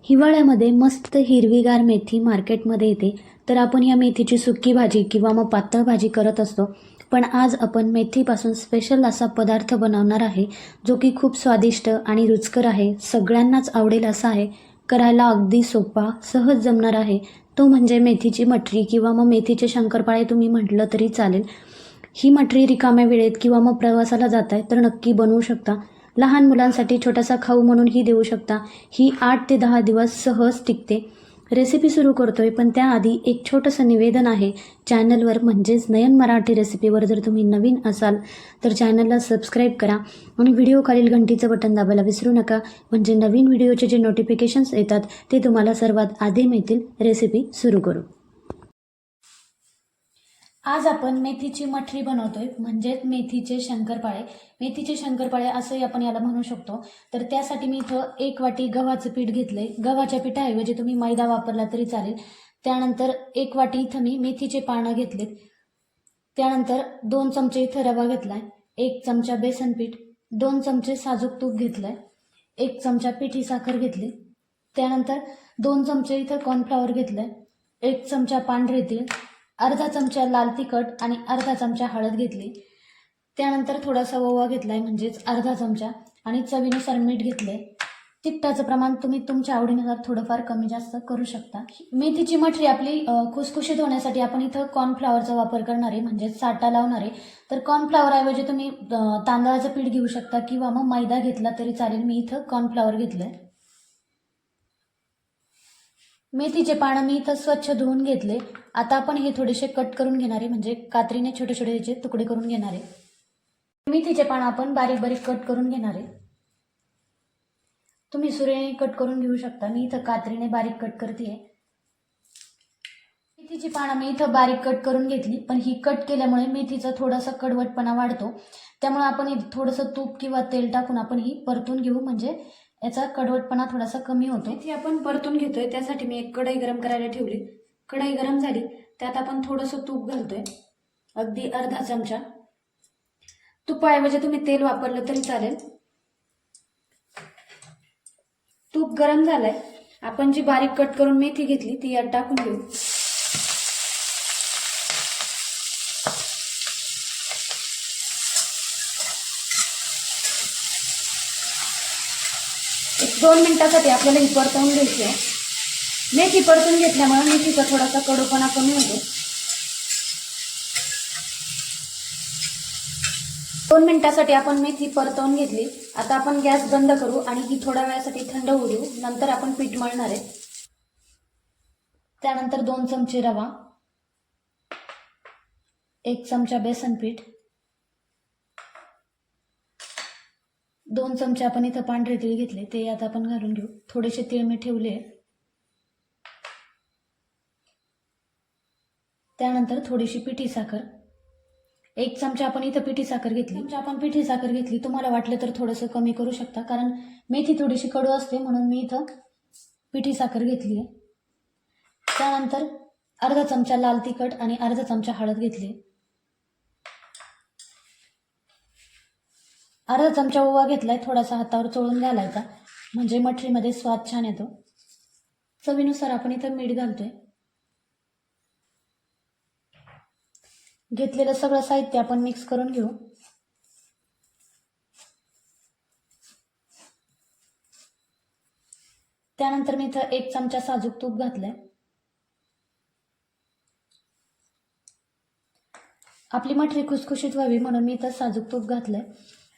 हिवाळ्यामध्ये मस्त हिरवीगार मेथी मार्केटमध्ये येते. तर आपण या मेथीची सुकी भाजी किंवा मग पातळ भाजी करत असतो. पण आज आपण मेथीपासून स्पेशल असा पदार्थ बनवणार आहे, जो की खूप स्वादिष्ट आणि रुचकर आहे. सगळ्यांनाच आवडेल असा आहे. करायला अगदी सोपा, सहज जमणार आहे. तो म्हणजे मेथीची मटरी किंवा मग मेथीचे शंकरपाळे तुम्ही म्हटलं तरी चालेल. ही मटरी रिकाम्या वेळेत किंवा मग प्रवासाला जाताय तर नक्की बनवू शकता. लहान मुलांसाठी छोटासा खाऊ म्हणूनही देऊ शकता. ही 8 ते 10 दिवस सहज टिकते. रेसिपी सुरू करतोय पण त्याआधी एक छोटंसं निवेदन आहे. चॅनलवर म्हणजेच नयन मराठी रेसिपीवर जर तुम्ही नवीन असाल तर चॅनलला सबस्क्राईब करा आणि व्हिडिओखालील घंटीचं बटन दाबायला विसरू नका, म्हणजे नवीन व्हिडिओचे जे नोटिफिकेशन्स येतात ते तुम्हाला सर्वात आधी मिळतील. रेसिपी सुरू करू. आज आपण मेथीची मठरी बनवतोय, म्हणजेच मेथीचे शंकरपाळे. मेथीचे शंकरपाळे असंही आपण याला म्हणू शकतो. तर त्यासाठी मी इथं 1 वाटी गव्हाचं पीठ घेतलंय. गव्हाच्या पिठाऐवजी तुम्ही मैदा वापरला तरी चालेल. त्यानंतर 1 वाटी इथं मी मेथीचे पानं घेतलेत. त्यानंतर 2 चमचे इथं रवा घेतलाय, 1 चमचा बेसन पीठ, 2 चमचे साजूक तूप घेतलंय, 1 चमचा पिठी साखर घेतली. त्यानंतर 2 चमचे इथं कॉर्नफ्लॉवर घेतलंय, 1 चमचा पांढरे तीळ, अर्धा चमचा लाल तिखट आणि अर्धा चमचा हळद घेतली. त्यानंतर थोडासा ओवा घेतलाय, म्हणजेच अर्धा चमचा, आणि चवीनुसार मीठ घेतलंय. तिखटाचं प्रमाण तुम्ही तुमच्या आवडीनुसार थोडंफार कमी जास्त करू शकता. मेथीची मठरी आपली खुसखुशीत होण्यासाठी आपण इथं कॉर्नफ्लॉवरचा वापर करणार आहे, म्हणजेच साठा लावणार आहे. तर कॉर्नफ्लॉवर ऐवजी तुम्ही तांदळाचं पीठ घेऊ शकता किंवा मग मैदा घेतला तरी चालेल. मी इथं कॉर्नफ्लॉवर घेतलंय. मेथीचे पानं मी इथं स्वच्छ धुवून घेतले. आता आपण हे थोडेसे कट करून घेणार आहे, म्हणजे कात्रीने छोटे छोटे याचे तुकडे करून घेणार आहे. मेथीचे पानं आपण बारीक बारीक कट करून घेणार आहे. तुम्ही सुरीने कट करून घेऊ शकता. मी इथं कात्रीने बारीक कट करते. मेथीची पानं मी इथं बारीक कट करून घेतली, पण ही कट केल्यामुळे मेथीचा थोडासा कडवटपणा वाढतो. त्यामुळे आपण थोडंसं तूप किंवा तेल टाकून आपण ही परतून घेऊ, म्हणजे याचा कडवटपणा थोडासा कमी होतो. मेथी आपण परतून घेतोय, त्यासाठी मी एक कढई गरम करायला ठेवली. कढई गरम झाली, त्यात आपण थोडंसं तूप घालतोय, अगदी अर्धा चमचा. तुपाऐवजी तुम्ही तेल वापरलं तरी चालेल. तूप गरम झालंय. आपण जी बारीक कट करून मेथी घेतली ती यात टाकून घेऊ. एक 2 मिनिटासाठी आपल्याला ही परतवून घ्यायची आहे. मेथी परतून घेतल्यामुळे मेथीचा थोडासा कडूपणा कमी होतो. 2 मिनिटासाठी आपण मेथी परतवून घेतली. आता आपण गॅस बंद करू आणि ही थोड्या वेळासाठी थंड होऊ देऊ. नंतर आपण पीठ मळणार आहे. त्यानंतर 2 चमचे रवा, 1 चमचा बेसन पीठ, 2 चमचे आपण इथं पांढरे तीळ घेतले, ते आता आपण घालून घेऊ. थोडेसे तीळ मी ठेवले. त्यानंतर थोडीशी पिठी साखर, 1 चमचा आपण इथं पिठी साखर घेतली. तुम्हाला वाटलं तर थोडंसं कमी करू शकता, कारण मेथी थोडीशी कडू असते म्हणून मी इथं पिठी साखर घेतली आहे. त्यानंतर अर्धा चमचा लाल तिखट आणि अर्धा चमचा हळद घेतली. अर्धा चमचा ओवा घेतलाय, थोडासा हातावर चोळून घालायचा, म्हणजे मठरीमध्ये स्वाद छान येतो. चवीनुसार आपण इथं मीठ घालतोय. घेतलेलं सगळं साहित्य आपण मिक्स करून घेऊ. त्यानंतर मी इथं 1 चमचा साजूक तूप घातलंय. आपली मठरी खुसखुशीत व्हावी म्हणून मी इथं साजूक तूप घातलंय.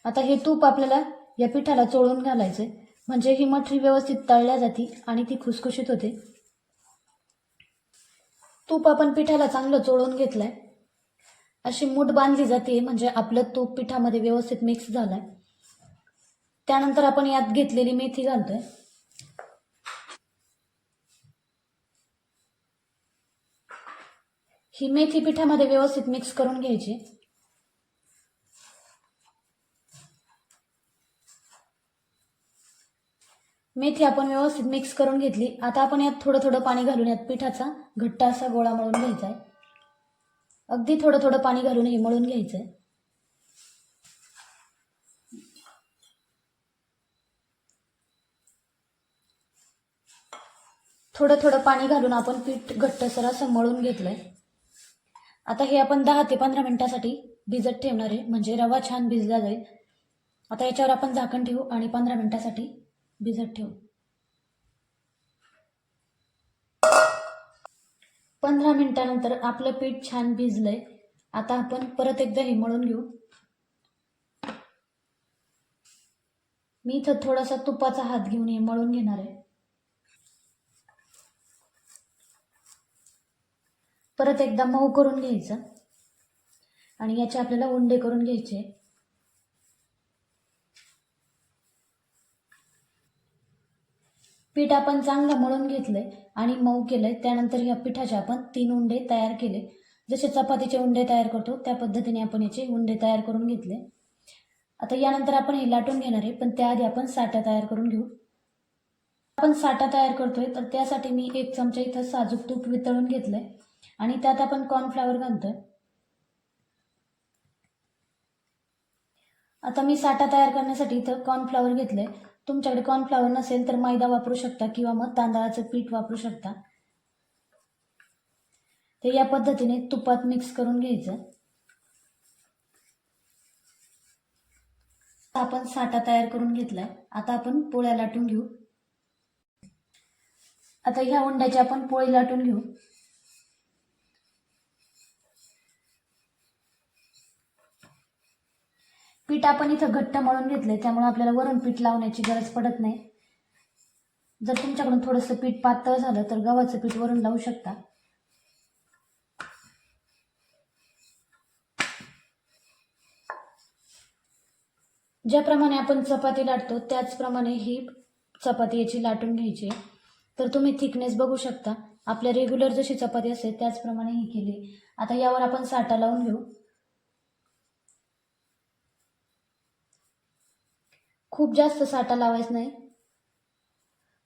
आता हे तूप आपल्याला या पिठाला चोळून घालायचंय, म्हणजे ही मठरी व्यवस्थित तळल्या जाते आणि ती खुसखुशीत होते. तूप आपण पिठाला चांगलं चोळून घेतलंय. अशी मूठ बांधली जाते, म्हणजे आपलं तूप पिठामध्ये व्यवस्थित मिक्स झालंय. त्यानंतर आपण यात घेतलेली मेथी घालतोय. ही मेथी पिठामध्ये व्यवस्थित मिक्स करून घ्यायची. मेथी आपण व्यवस्थित मिक्स करून घेतली. आता आपण यात थोडं थोडं पाणी घालून यात पिठाचा घट्ट असा गोळा मळून घ्यायचा आहे. अगदी थोडं थोडं पाणी घालून हे मळून घ्यायचंय. थोडं थोडं पाणी घालून आपण पीठ घट्टसर असं मळून घेतलंय. आता हे आपण 10 ते 15 मिनिटासाठी भिजत ठेवणार आहे, म्हणजे रवा छान भिजला जाईल. आता याच्यावर आपण झाकण ठेवू आणि 15 मिनिटासाठी भिजत ठेवू. 15 मिनिटानंतर आपलं पीठ छान भिजलंय. आता आपण परत एकदा हे मळून घेऊ. मी इथं थोडासा तुपाचा हात घेऊन हे मळून घेणार आहे. परत एकदा मऊ करून घ्यायचं आणि याचे आपल्याला उंडे करून घ्यायचे. पीठ आपण चांगलं मळून घेतलंय आणि मऊ केलंय. त्यानंतर या पिठाचे आपण 3 उंडे तयार केले. जसे चपातीचे उंडे तयार करतो त्या पद्धतीने आपण याचे उंडे तयार करून घेतले. आता यानंतर आपण हे लाटून घेणार आहे, पण त्याआधी आपण साठा तयार करून घेऊ. आपण साठा तयार करतोय तर त्यासाठी मी 1 चमचा इथं साजूक तूप वितळून घेतलंय आणि त्यात आपण कॉर्नफ्लॉवर घालतोय. आता मी साठा तयार करण्यासाठी इथं कॉर्नफ्लॉवर घेतलंय. तुमच्याकडे कॉर्नफ्लॉवर नसेल तर मैदा वापरू शकता किंवा मग तांदळाचं पीठ वापरू शकता. ते या पद्धतीने तुपात मिक्स करून घ्यायचं. आपण साठा तयार करून घेतलाय. आता आपण पोळ्या लाटून घेऊ. आता ह्या उंड्याची आपण पोळी लाटून घेऊ. पीठ आपण इथं घट्ट मळून घेतलंय, त्यामुळे आपल्याला वरून पीठ लावण्याची गरज पडत नाही. जर तुमच्याकडून थोडंसं पीठ पातळ झालं तर गव्हाचं पीठ वरून लावू शकता. ज्याप्रमाणे आपण चपाती लाटतो त्याचप्रमाणे ही चपाती याची लाटून घ्यायची. तर तुम्ही थिकनेस बघू शकता. आपल्या रेग्युलर जशी चपाती असते त्याचप्रमाणे ही केली. आता यावर आपण साठा लावून घेऊ. खूप जास्त साठा लावायचा नाही,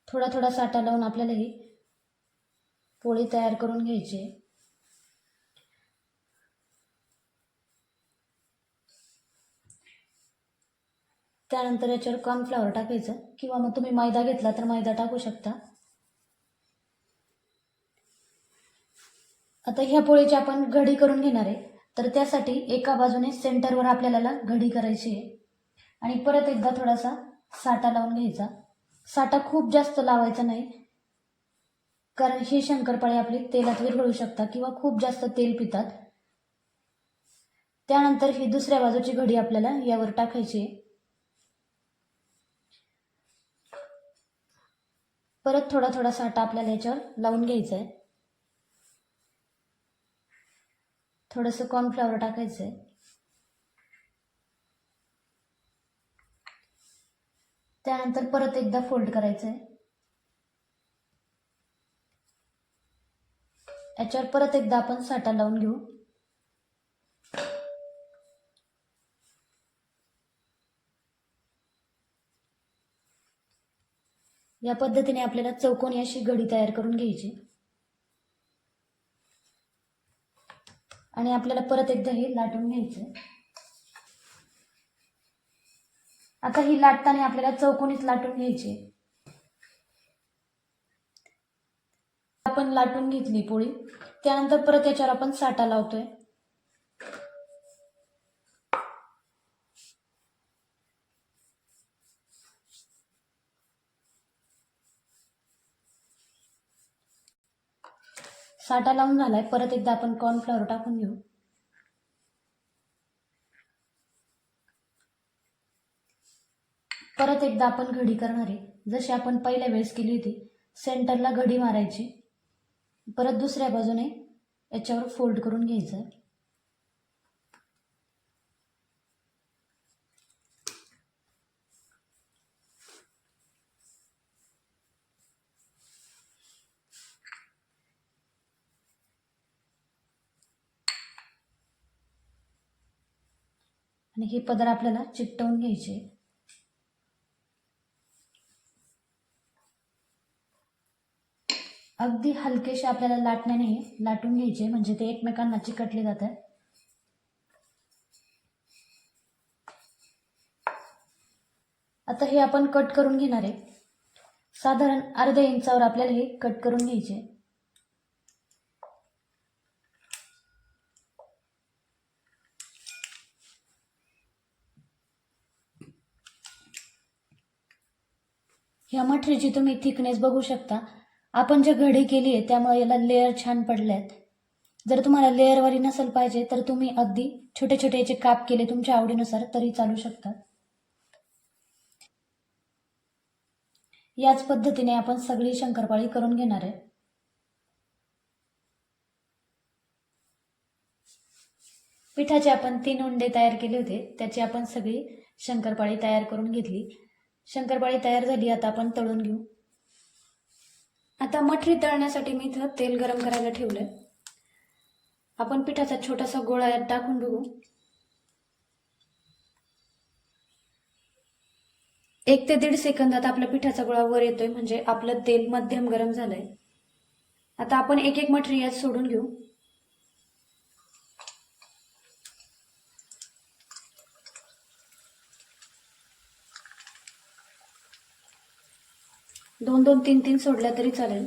थोडा थोडा साठा लावून आपल्याला ही पोळी तयार करून घ्यायची. त्यानंतर याच्यावर कॉर्नफ्लॉवर टाकायचं किंवा मग तुम्ही मैदा घेतला तर मैदा टाकू शकता. आता ह्या पोळीची आपण घडी करून घेणार आहे. तर त्यासाठी एका बाजूने सेंटरवर आपल्याला घडी करायची आहे आणि परत एकदा थोडासा साठा लावून घ्यायचा. साठा खूप जास्त लावायचा नाही, कारण ही शंकरपाळी आपली तेलात विरघळू शकतात किंवा खूप जास्त तेल पितात. त्यानंतर ही दुसऱ्या बाजूची घडी आपल्याला यावर टाकायची. परत थोडा थोडा साठा आपल्याला याच्यावर लावून घ्यायचा आहे. थोडंसं कॉर्नफ्लॉवर टाकायचं आहे. त्यानंतर परत एकदा फोल्ड करायचं आहे. याच्यावर परत एकदा आपण साठा लावून घेऊ. या पद्धतीने आपल्याला चौकोनी अशी घडी तयार करून घ्यायची आणि आपल्याला परत एकदा हे लाटून घ्यायचं. आता ही लाटताना आपल्याला चौकोनीच लाटून घ्यायची. आपण लाटून घेतली पोळी. त्यानंतर परत याच्यावर आपण साठा लावतोय. साठा लावून झालाय. परत एकदा आपण कॉर्नफ्लॉवर टाकून घेऊ. परत एकदा आपण घडी करणार आहे, जशी आपण पहिल्या वेळेस केली होती. सेंटरला घडी मारायची, परत दुसऱ्या बाजूने याच्यावर फोल्ड करून घ्यायचं. आणि हे पदर आपल्याला चिकटवून घ्यायचे. अगदी हलकेसे आपल्याला लाटण्याने लाटून घ्यायचे, म्हणजे ते एकमेकांना चिकटले जातात. आता हे आपण कट करून घेणार आहे. साधारण अर्ध्या इंचावर आपल्याला हे कट करून घ्यायचे. ह्या मठरीची तुम्ही थिकनेस बघू शकता. आपण जे घडी केली आहे त्यामुळे याला लेअर छान पडल्यात. जर तुम्हाला लेअरवाली नसेल पाहिजे तर तुम्ही अगदी छोटे छोटे याचे काप केले तुमच्या आवडीनुसार तरी चालू शकतात. याच पद्धतीने आपण सगळी शंकरपाळी करून घेणार आहे. पिठाचे आपण 3 उंडे तयार केले होते, त्याची आपण सगळी शंकरपाळी तयार करून घेतली. शंकरपाळी तयार झाली, आता आपण तळून घेऊ. आता मठरी तळण्यासाठी मी इथं तेल गरम करायला ठेवलंय. आपण पिठाचा छोटासा गोळा यात टाकून बघू. 1 ते 1.5 सेकंदात आपला पिठाचा गोळा वर येतोय, म्हणजे आपलं तेल मध्यम गरम झालंय. आता आपण एक एक मठरी यात सोडून घेऊ. दोन 3 सोडल्या तरी चालेल.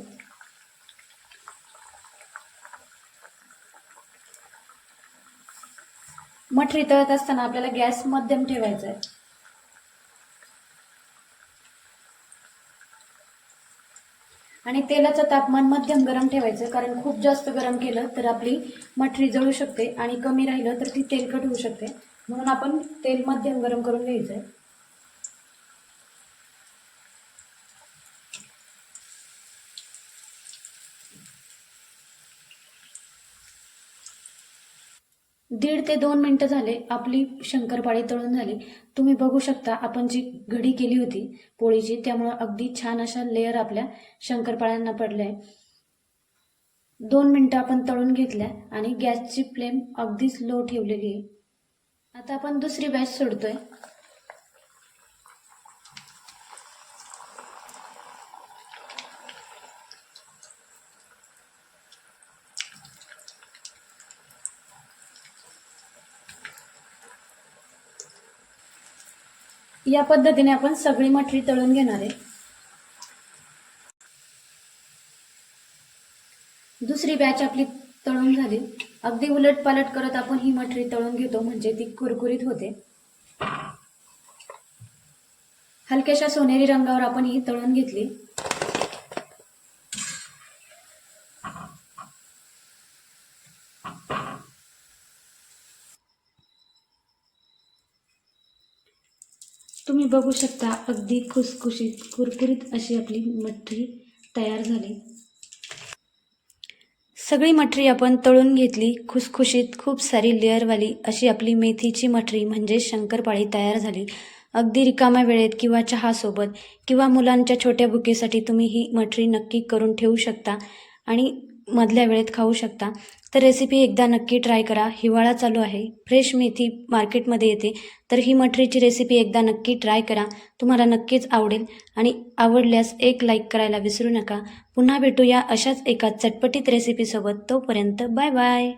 मठरी तळत असताना आपल्याला गॅस मध्यम ठेवायचा आहे. आणि तेलाचं तापमान मध्यम गरम ठेवायचं, कारण खूप जास्त गरम केलं तर आपली मठरी जळू शकते आणि कमी राहिलं तर ती तेलकट होऊ शकते. म्हणून आपण तेल मध्यम गरम करून घ्यायचंय. दीड ते 2 मिनिटं झाले, आपली शंकरपाळी तळून झाली. तुम्ही बघू शकता आपण जी घडी केली होती पोळीची, त्यामुळं अगदी छान अशा लेअर आपल्या शंकरपाळ्यांना पडल्या. 2 मिनिटं आपण तळून घेतल्या आणि गॅसची फ्लेम अगदीच लो ठेवलेली आहे. आता आपण दुसरी बॅच सोडतोय. या पद्धतीने आपण सगळी मठरी तळून घेणार आहे. दुसरी बॅच आपली तळून झाली. अगदी उलटपालट करत आपण ही मठरी तळून घेतो, म्हणजे ती कुरकुरीत होते. हलक्याशा सोनेरी रंगावर आपण ही तळून घेतली. तुम्ही बघू शकता अगदी खुसखुशीत कुरकुरीत अशी आपली मठरी तयार झाली. सगळी मठरी आपण तळून घेतली. खुसखुशीत खूप सारी लेअरवाली अशी आपली मेथीची मठरी म्हणजे शंकरपाळी तयार झाली. अगदी रिकाम्या वेळेत किंवा चहासोबत किंवा मुलांच्या छोट्या बुकेसाठी तुम्ही ही मठरी नक्की करून ठेवू शकता आणि मधल्या वेळेत खाऊ शकता. तर रेसिपी एकदा नक्की ट्राय करा. हिवाळा चालू आहे, फ्रेश मेथी मार्केटमध्ये येते, तर ही मठरीची रेसिपी एकदा नक्की ट्राय करा. तुम्हाला नक्कीच आवडेल आणि आवडल्यास एक लाईक करायला विसरू नका. पुन्हा भेटूया अशाच एका चटपटीत रेसिपीसोबत. तोपर्यंत बाय बाय.